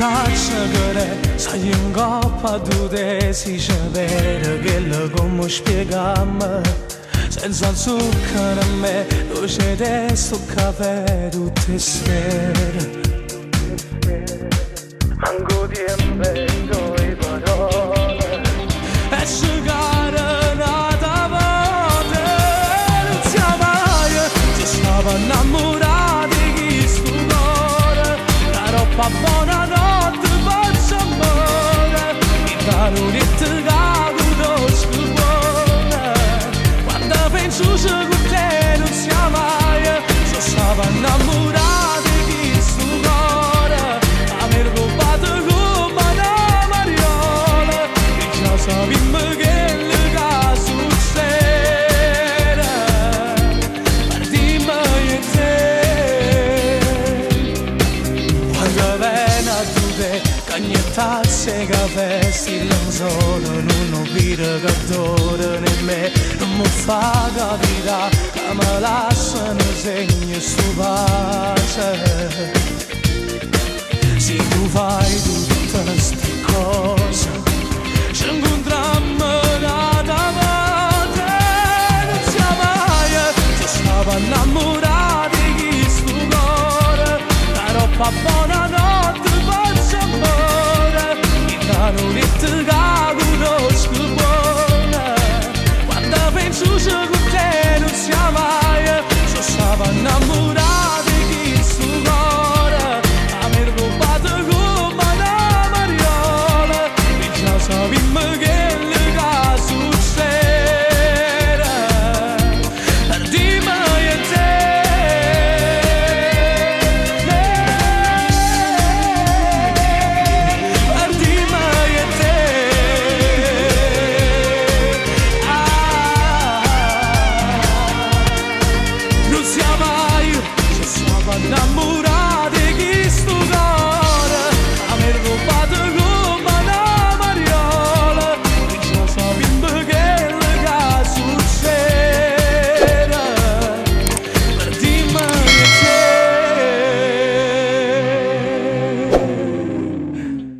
faccia che sai un po' tu si sapere che lo come spiegami senza zucchero a me tu c'è adesso caffè tutte sere manco ti invento le parole e sciugare nata voce non sia mai ci stavo innamorato di chi sto cuore la roba buonanotte faccio amore i parolette che conosco buone quando penso con te non sia mai ci stavo innamorato di chi sto cuore aver rubato come una mariola e già sappiamo che le cose succede partimmo io e te quando viene a te cagnetazze caffè stile un solo non vire che adora me non mi fa capire che mi lasciano segni sto pace se tu fai tutte queste cose